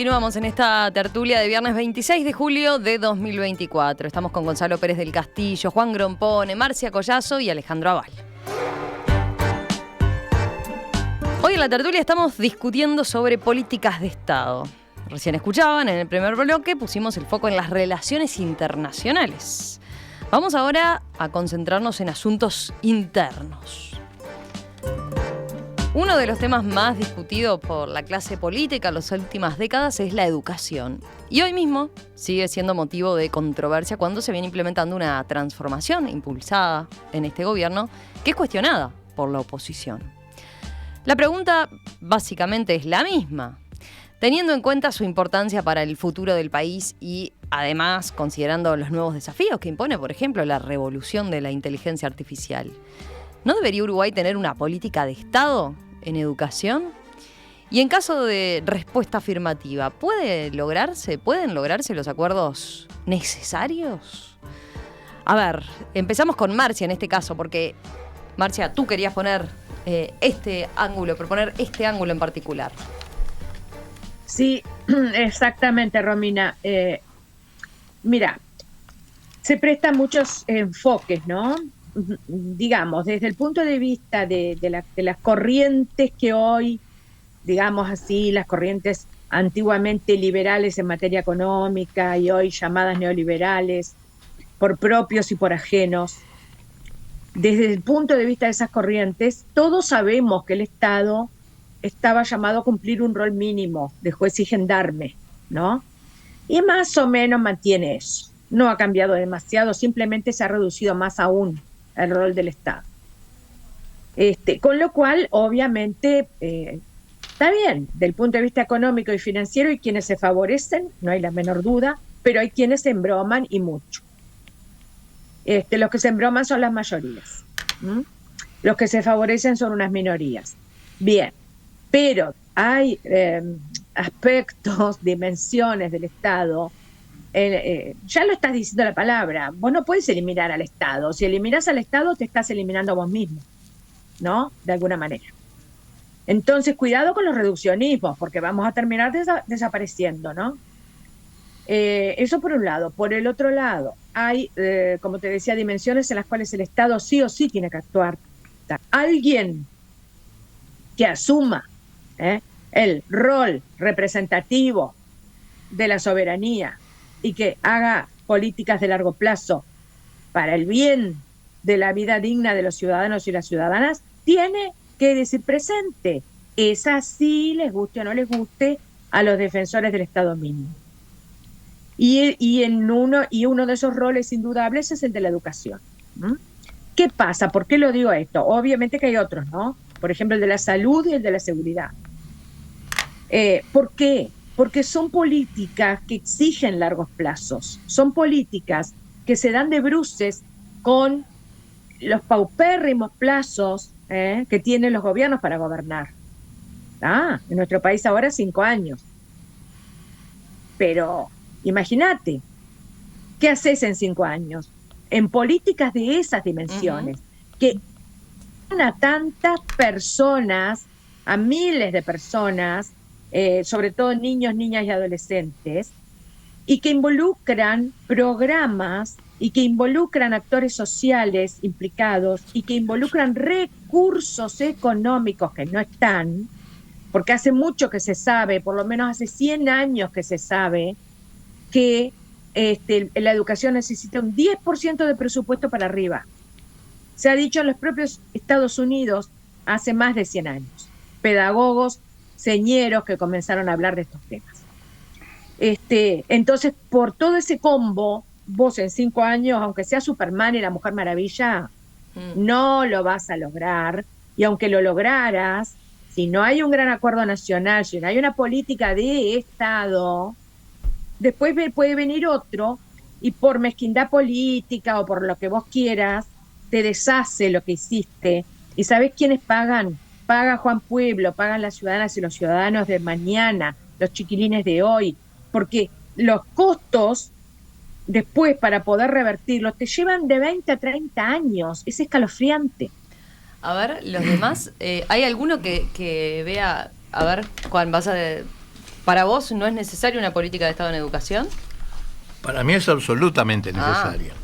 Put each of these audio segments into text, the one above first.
Continuamos en esta tertulia de viernes 26 de julio de 2024. Estamos con Gonzalo Pérez del Castillo, Juan Grompone, Marcia Collazo y Alejandro Aval. Hoy en la tertulia estamos discutiendo sobre políticas de Estado. Recién escuchaban, en el primer bloque pusimos el foco en las relaciones internacionales. Vamos ahora a concentrarnos en asuntos internos. Uno de los temas más discutidos por la clase política en las últimas décadas es la educación. Y hoy mismo sigue siendo motivo de controversia cuando se viene implementando una transformación impulsada en este gobierno que es cuestionada por la oposición. La pregunta básicamente es la misma. Teniendo en cuenta su importancia para el futuro del país y además considerando los nuevos desafíos que impone, por ejemplo, la revolución de la inteligencia artificial, ¿no debería Uruguay tener una política de Estado en educación? Y en caso de respuesta afirmativa, ¿pueden lograrse los acuerdos necesarios? A ver, empezamos con Marcia en este caso, porque, Marcia, tú querías proponer este ángulo en particular. Sí, exactamente, Romina. Mira, se prestan muchos enfoques, ¿no? Digamos, desde el punto de vista de las corrientes que hoy, digamos así, las corrientes antiguamente liberales en materia económica y hoy llamadas neoliberales, por propios y por ajenos, desde el punto de vista de esas corrientes, todos sabemos que el Estado estaba llamado a cumplir un rol mínimo de juez y gendarme, ¿no? Y más o menos mantiene eso. No ha cambiado demasiado, simplemente se ha reducido más aún el rol del Estado. Con lo cual, obviamente, está bien, del punto de vista económico y financiero, hay quienes se favorecen, no hay la menor duda, pero hay quienes se embroman y mucho. Los que se embroman son las mayorías. Los que se favorecen son unas minorías. Bien, pero hay aspectos, dimensiones del Estado. Ya lo estás diciendo la palabra, vos no puedes eliminar al Estado. Si eliminas al Estado, te estás eliminando a vos mismo, ¿no? De alguna manera. Entonces, cuidado con los reduccionismos, porque vamos a terminar desapareciendo, ¿no? Eso por un lado. Por el otro lado, hay, como te decía, dimensiones en las cuales el Estado sí o sí tiene que actuar. Alguien que asuma el rol representativo de la soberanía y que haga políticas de largo plazo para el bien de la vida digna de los ciudadanos y las ciudadanas, tiene que decir presente. Es así, les guste o no les guste, a los defensores del Estado mínimo. Y uno de esos roles indudables es el de la educación. ¿Qué pasa? ¿Por qué lo digo esto? Obviamente que hay otros, ¿no? Por ejemplo, el de la salud y el de la seguridad. ¿Por qué? Porque son políticas que exigen largos plazos. Son políticas que se dan de bruces con los paupérrimos plazos que tienen los gobiernos para gobernar. En nuestro país ahora 5 años. Pero imagínate, ¿qué haces en 5 años? En políticas de esas dimensiones, que a tantas personas, a miles de personas, sobre todo niños, niñas y adolescentes, y que involucran programas y que involucran actores sociales implicados y que involucran recursos económicos que no están, porque hace mucho que se sabe, por lo menos hace 100 años que se sabe, que la educación necesita un 10% de presupuesto para arriba. Se ha dicho en los propios Estados Unidos hace más de 100 años. Pedagogos, señeros que comenzaron a hablar de estos temas. Entonces, por todo ese combo, vos en 5 años, aunque sea Superman y la Mujer Maravilla, no lo vas a lograr. Y aunque lo lograras, si no hay un gran acuerdo nacional, si no hay una política de Estado, después puede venir otro y por mezquindad política o por lo que vos quieras, te deshace lo que hiciste. ¿Y sabés quiénes pagan? Paga Juan Pueblo, pagan las ciudadanas y los ciudadanos de mañana, los chiquilines de hoy, porque los costos después para poder revertirlos te llevan de 20 a 30 años. Es escalofriante. A ver, los demás, ¿hay alguno que vea? A ver, Juan, vas a ¿Para vos no es necesaria una política de Estado en educación? Para mí es absolutamente necesaria.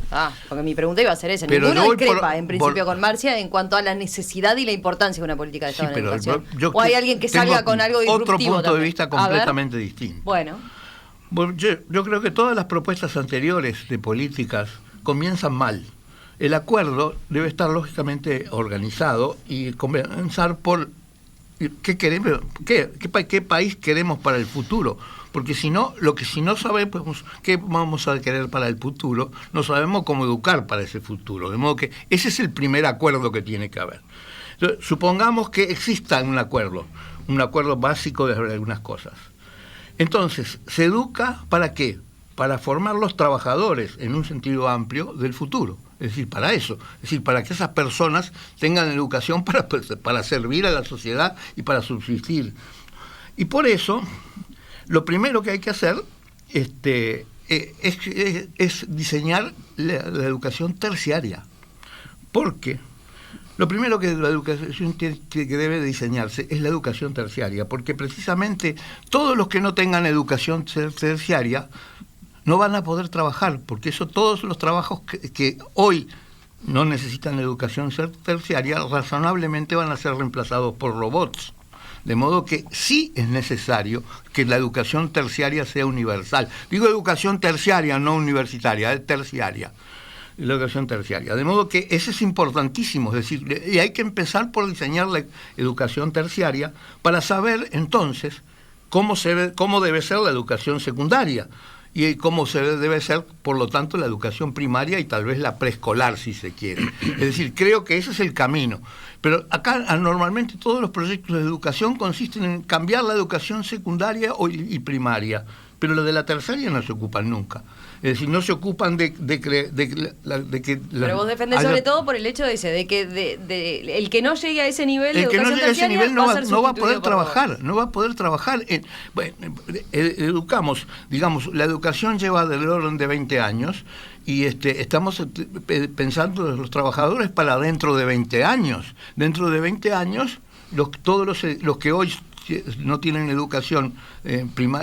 Porque mi pregunta iba a ser esa. Pero Ninguno discrepa, en principio, con Marcia en cuanto a la necesidad y la importancia de una política de Estado en educación. ¿O hay alguien que salga con algo disruptivo otro punto también? de vista completamente distinto. Bueno, yo creo que todas las propuestas anteriores de políticas comienzan mal. El acuerdo debe estar lógicamente organizado y comenzar por qué queremos, qué país queremos para el futuro. Porque si no sabemos qué vamos a querer para el futuro, no sabemos cómo educar para ese futuro. De modo que ese es el primer acuerdo que tiene que haber. Entonces, supongamos que exista un acuerdo básico de algunas cosas. Entonces, ¿se educa para qué? Para formar los trabajadores en un sentido amplio del futuro. Es decir, para eso. Es decir, para que esas personas tengan educación para servir a la sociedad y para subsistir. Y por eso, lo primero que hay que hacer es diseñar la educación terciaria. Porque lo primero que la educación que debe diseñarse es la educación terciaria, porque precisamente todos los que no tengan educación terciaria no van a poder trabajar, porque todos los trabajos que hoy no necesitan educación terciaria razonablemente van a ser reemplazados por robots. De modo que sí es necesario que la educación terciaria sea universal. Digo educación terciaria, no universitaria, es terciaria. La educación terciaria. De modo que eso es importantísimo, es decir, y hay que empezar por diseñar la educación terciaria para saber entonces cómo debe ser la educación secundaria y cómo debe ser, por lo tanto, la educación primaria y tal vez la preescolar, si se quiere. Es decir, creo que ese es el camino. Pero acá normalmente todos los proyectos de educación consisten en cambiar la educación secundaria y primaria, pero lo de la terciaria no se ocupan nunca. Es decir, no se ocupan de que... Pero vos defendés sobre todo por el hecho de que el que no llegue a ese nivel de educación terciaria no va a poder trabajar, no va a poder trabajar. Educamos, digamos, la educación lleva del orden de 20 años y estamos pensando en los trabajadores para dentro de 20 años. Dentro de 20 años, todos los que hoy no tienen educación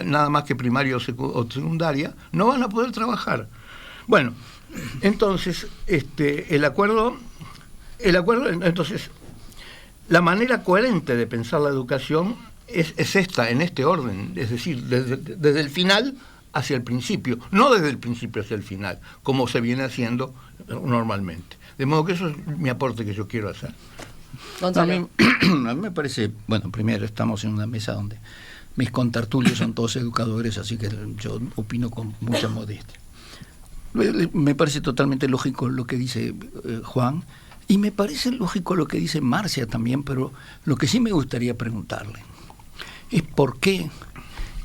nada más que primaria o secundaria, no van a poder trabajar. Bueno, entonces, el acuerdo, entonces, la manera coherente de pensar la educación es esta, en este orden, es decir, desde el final hacia el principio, no desde el principio hacia el final, como se viene haciendo normalmente. De modo que eso es mi aporte que yo quiero hacer. A mí me parece, bueno, primero estamos en una mesa donde mis contertulios son todos educadores, así que yo opino con mucha modestia. Me parece totalmente lógico lo que dice Juan, y me parece lógico lo que dice Marcia también, pero lo que sí me gustaría preguntarle es por qué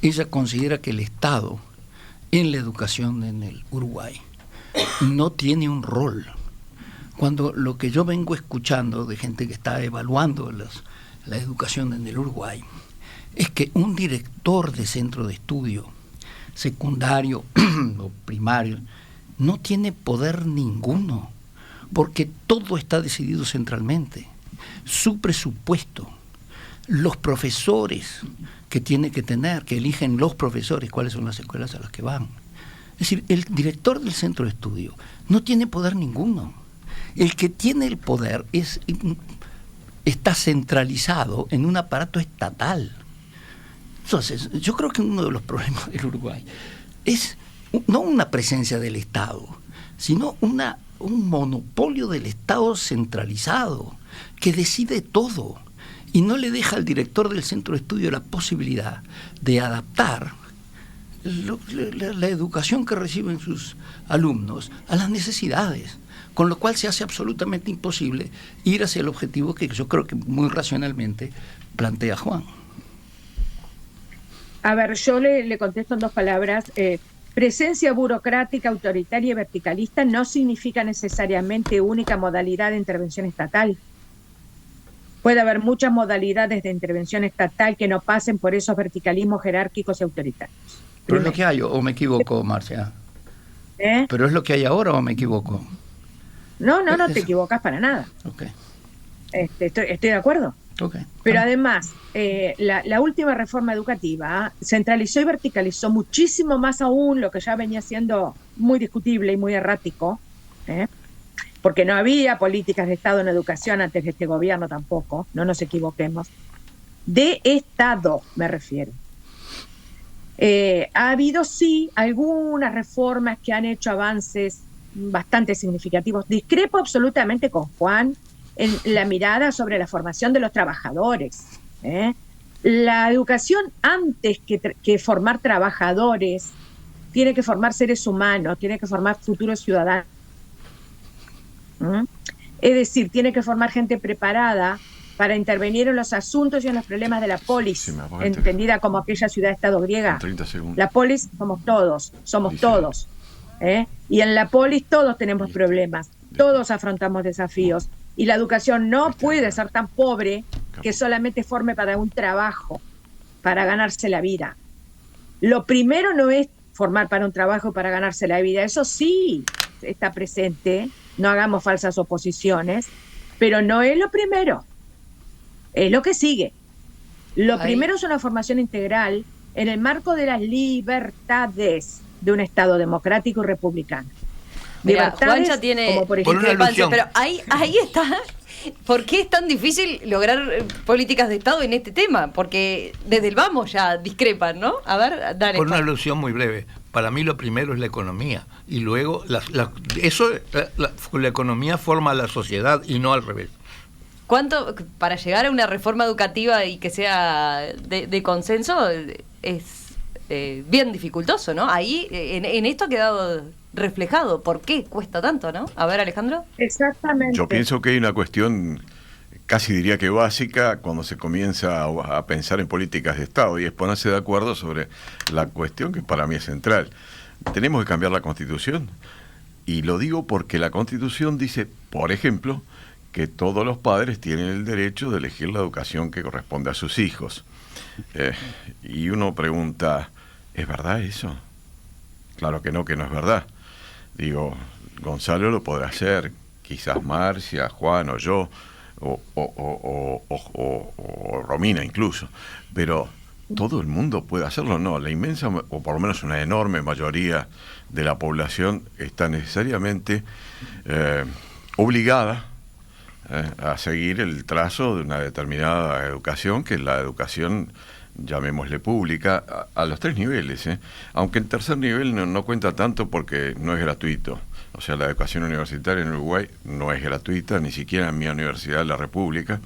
ella considera que el Estado en la educación en el Uruguay no tiene un rol, cuando lo que yo vengo escuchando de gente que está evaluando la educación en el Uruguay es que un director de centro de estudio secundario o primario no tiene poder ninguno, porque todo está decidido centralmente. Su presupuesto, los profesores que tiene que tener, que eligen los profesores, cuáles son las escuelas a las que van. Es decir, el director del centro de estudio no tiene poder ninguno. El que tiene el poder está centralizado en un aparato estatal. Entonces, yo creo que uno de los problemas del Uruguay es no una presencia del Estado, sino un monopolio del Estado centralizado que decide todo y no le deja al director del centro de estudio la posibilidad de adaptar la educación que reciben sus alumnos a las necesidades, con lo cual se hace absolutamente imposible ir hacia el objetivo que yo creo que muy racionalmente plantea Juan. A ver, yo le contesto en dos palabras. Presencia burocrática, autoritaria y verticalista no significa necesariamente única modalidad de intervención estatal. Puede haber muchas modalidades de intervención estatal que no pasen por esos verticalismos jerárquicos y autoritarios. Pero es lo que hay, ¿o me equivoco, Marcia? ¿Pero es lo que hay ahora o me equivoco? No te equivocas para nada. Okay. Estoy de acuerdo. Okay. Pero además, la última reforma educativa centralizó y verticalizó muchísimo más aún lo que ya venía siendo muy discutible y muy errático, porque no había políticas de Estado en educación antes de este gobierno tampoco, no nos equivoquemos. De Estado me refiero. Ha habido sí algunas reformas que han hecho avances bastante significativos. Discrepo absolutamente con Juan en la mirada sobre la formación de los trabajadores. La educación, antes que formar trabajadores, tiene que formar seres humanos, tiene que formar futuros ciudadanos. Es decir, tiene que formar gente preparada para intervenir en los asuntos y en los problemas de la polis, entendida como aquella ciudad-estado griega. 30 segundos. La polis somos todos. Y en la polis todos tenemos problemas, todos afrontamos desafíos. Y la educación no puede ser tan pobre que solamente forme para un trabajo, para ganarse la vida. Lo primero no es formar para un trabajo para ganarse la vida, eso sí está presente, no hagamos falsas oposiciones, pero no es lo primero, es lo que sigue. Lo primero es una formación integral en el marco de las libertades de un Estado democrático y republicano. Mira, Juancha tiene como por ejemplo, pero ahí está. ¿Por qué es tan difícil lograr políticas de Estado en este tema? Porque desde el vamos ya discrepan, ¿no? A ver, dale. Por una alusión muy breve. Para mí lo primero es la economía y luego la economía forma la sociedad y no al revés. ¿Cuánto para llegar a una reforma educativa y que sea de consenso es bien dificultoso, ¿no? Ahí en esto ha quedado reflejado. ¿Por qué cuesta tanto, no? A ver, Alejandro. Exactamente. Yo pienso que hay una cuestión, casi diría que básica, cuando se comienza a pensar en políticas de Estado, y es ponerse de acuerdo sobre la cuestión que para mí es central. Tenemos que cambiar la Constitución. Y lo digo porque la Constitución dice, por ejemplo, que todos los padres tienen el derecho de elegir la educación que corresponde a sus hijos. Y uno pregunta, ¿es verdad eso? Claro que no es verdad. Digo, Gonzalo lo podrá hacer, quizás Marcia, Juan o yo, o Romina incluso, pero todo el mundo puede hacerlo, no. La inmensa, o por lo menos una enorme mayoría de la población está necesariamente obligada a seguir el trazo de una determinada educación, que es la educación, llamémosle pública, a los 3 niveles, aunque el tercer nivel no cuenta tanto porque no es gratuito. O sea, la educación universitaria en Uruguay no es gratuita, ni siquiera en mi universidad de la República,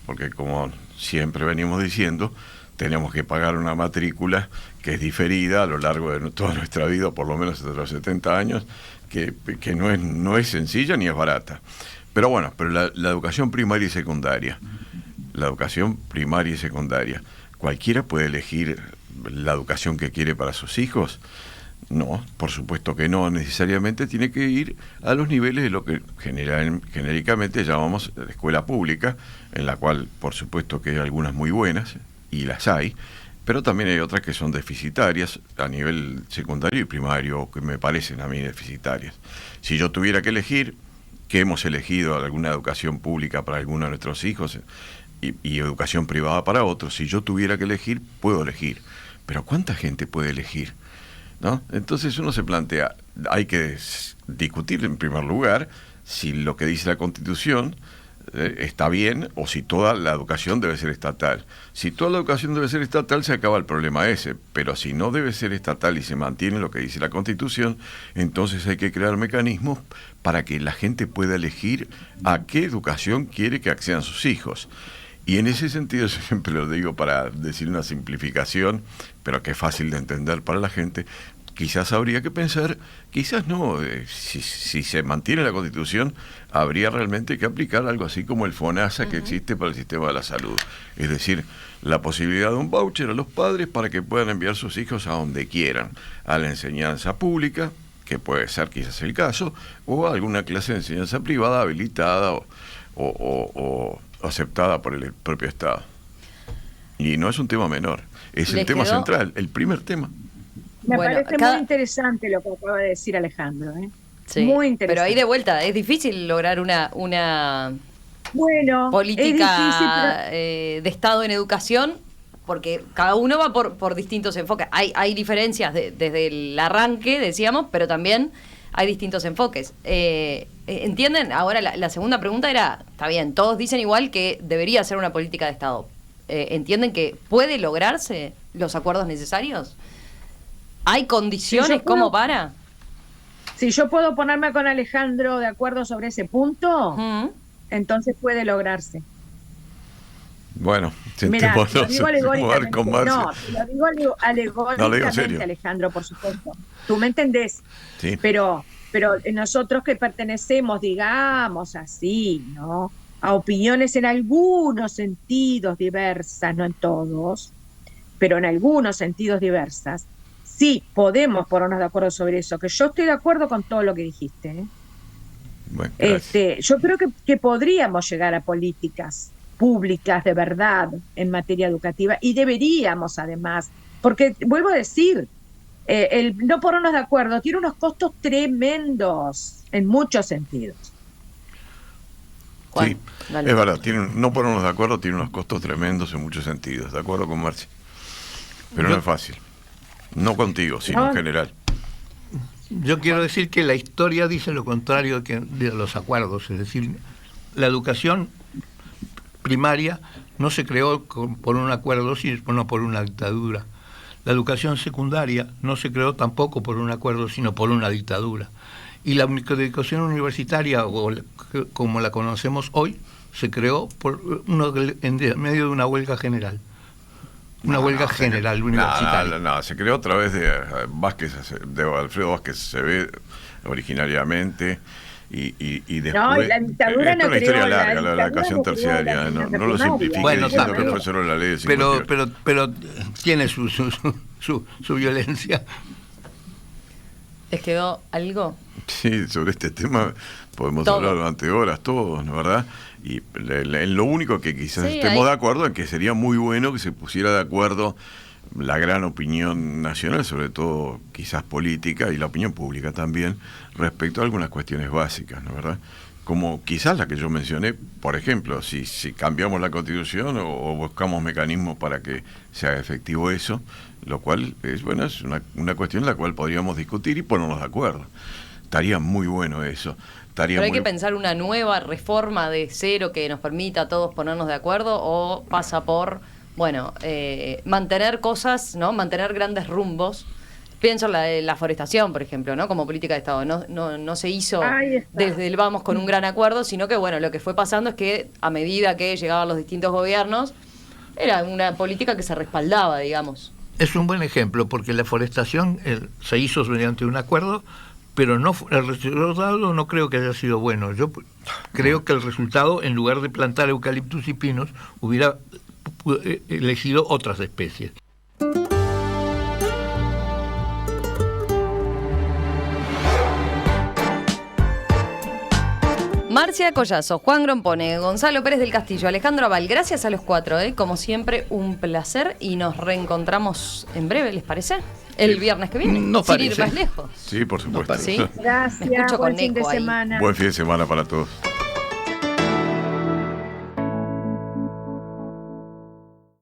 porque como siempre venimos diciendo, tenemos que pagar una matrícula que es diferida a lo largo de toda nuestra vida, por lo menos hasta los 70 años, que no es sencilla ni es barata. Pero bueno, la educación primaria y secundaria, ¿cualquiera puede elegir la educación que quiere para sus hijos? No, por supuesto que no. Necesariamente tiene que ir a los niveles de lo que genéricamente llamamos escuela pública, en la cual por supuesto que hay algunas muy buenas, y las hay, pero también hay otras que son deficitarias a nivel secundario y primario, que me parecen a mí deficitarias. Si yo tuviera que elegir, que hemos elegido alguna educación pública para algunos de nuestros hijos y educación privada para otros, si yo tuviera que elegir, puedo elegir. Pero ¿cuánta gente puede elegir? ¿No? Entonces uno se plantea, hay que discutir en primer lugar si lo que dice la Constitución está bien o si toda la educación debe ser estatal. Si toda la educación debe ser estatal, se acaba el problema ese, pero si no debe ser estatal y se mantiene lo que dice la Constitución, entonces hay que crear mecanismos para que la gente pueda elegir a qué educación quiere que accedan sus hijos. Y en ese sentido, yo siempre lo digo para decir una simplificación, pero que es fácil de entender para la gente, quizás habría que pensar, quizás no, si se mantiene la Constitución, habría realmente que aplicar algo así como el FONASA que existe para el sistema de la salud. Es decir, la posibilidad de un voucher a los padres para que puedan enviar sus hijos a donde quieran, a la enseñanza pública, que puede ser quizás el caso, o a alguna clase de enseñanza privada habilitada o aceptada por el propio Estado. Y no es un tema menor, es el tema central, el primer tema. Me parece muy interesante lo que acaba de decir Alejandro. Sí, muy interesante. Pero ahí de vuelta, es difícil lograr una Bueno, política es difícil, pero de Estado en educación, porque cada uno va por distintos enfoques. Hay diferencias desde el arranque, decíamos, pero también hay distintos enfoques. ¿Entienden? Ahora la segunda pregunta era, está bien, todos dicen igual que debería ser una política de Estado. ¿Entienden que puede lograrse los acuerdos necesarios? ¿Hay condiciones como para? Si yo puedo ponerme con Alejandro de acuerdo sobre ese punto, entonces puede lograrse. Bueno, Mira, lo digo jugar con Marcia. No, lo digo alegóricamente, No, lo digo en serio. Alejandro, por supuesto. Tú me entendés. Sí. Pero nosotros que pertenecemos, digamos así, ¿no?, a opiniones en algunos sentidos diversas, no en todos, pero en algunos sentidos diversas, sí podemos ponernos de acuerdo sobre eso, que yo estoy de acuerdo con todo lo que dijiste, ¿eh? Bueno, Yo creo que podríamos llegar a políticas públicas de verdad en materia educativa, y deberíamos además, porque vuelvo a decir, el no ponernos de acuerdo tiene unos costos tremendos en muchos sentidos. Sí, es verdad, no ponernos de acuerdo tiene unos costos tremendos en muchos sentidos, de acuerdo con Marcia. Pero no es fácil, no contigo, sino en general. Yo quiero decir que la historia dice lo contrario de los acuerdos, es decir, la educación primaria no se creó por un acuerdo, sino por una dictadura. La educación secundaria no se creó tampoco por un acuerdo, sino por una dictadura. Y la educación universitaria, como la conocemos hoy, se creó en medio de una huelga general. Una huelga general universitaria. No, se creó a través de Alfredo Vázquez Acevedo originariamente. Y después, no, la dictadura no es una historia creó, larga, la educación terciaria, no lo simplifique diciendo que fue solo la ley de 58. Pero tiene su violencia. ¿Les quedó algo? Sí, sobre este tema podemos hablar durante horas todos, ¿no, verdad? Y lo único que quizás estemos de acuerdo es que sería muy bueno que se pusiera de acuerdo la gran opinión nacional, sobre todo quizás política, y la opinión pública también, respecto a algunas cuestiones básicas, ¿no, verdad? Como quizás la que yo mencioné, por ejemplo, si cambiamos la Constitución o buscamos mecanismos para que se haga efectivo eso, lo cual es una cuestión en la cual podríamos discutir y ponernos de acuerdo. Estaría muy bueno eso. Pero hay que pensar una nueva reforma de cero que nos permita a todos ponernos de acuerdo, o pasa por, mantener cosas, ¿no? Mantener grandes rumbos. Pienso en la forestación, por ejemplo, ¿no? Como política de Estado. No se hizo desde el vamos con un gran acuerdo, sino que, lo que fue pasando es que a medida que llegaban los distintos gobiernos, era una política que se respaldaba, digamos. Es un buen ejemplo, porque la forestación se hizo mediante un acuerdo, pero el resultado no creo que haya sido bueno. Yo creo que el resultado, en lugar de plantar eucaliptus y pinos, hubiera elegido otras especies. Marcia Collazo, Juan Grompone, Gonzalo Pérez del Castillo, Alejandro Aval, gracias a los cuatro, como siempre, un placer, y nos reencontramos en breve, ¿les parece? El viernes que viene, sin ir más lejos. Sí, por supuesto. ¿Sí? Gracias, Me escucho buen con fin de eco ahí. semana. Buen fin de semana para todos.